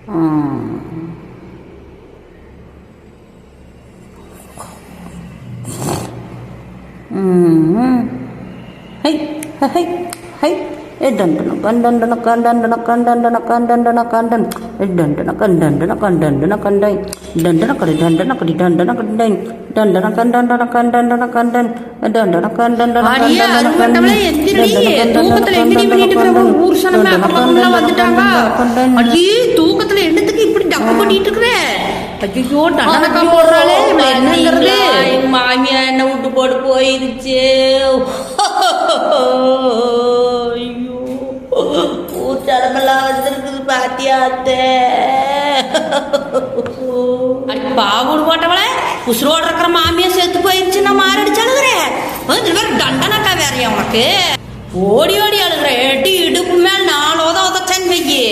High high high டண்டன கண்டன கண்டன கண்டன கண்டன கண்டன் டண்டன கண்டன கண்டன கண்டை டண்டன கடி டண்டன கடி டண்டன கண்டை டண்டன கண்டன கண்டன கண்டன் டண்டன கண்டன கண்டன தூக்கத்துல என்னத்துக்கு இப்படி டக்கு பண்ணிட்டு இருக்கிற? ஐயோ டண்டனக்கா போடுறாளே, எங்க மாமியா என்ன விட்டு போட்டு போயிருச்சு. ஐயோ ஊட்டமெல்லாம் வந்துருக்குது பாத்தியாத்த. பாவுடு போட்டவள உசுரோட இருக்கிற மாமியா செத்து போயிருச்சு. நான் மாரடிச்சு அழுகுறேன். தண்டனக்கா வேறையா உனக்கு? ஓடி ஓடி அழுகுற. எட்டி இடுப்பு மேல் 4 உதச்சன் வையி.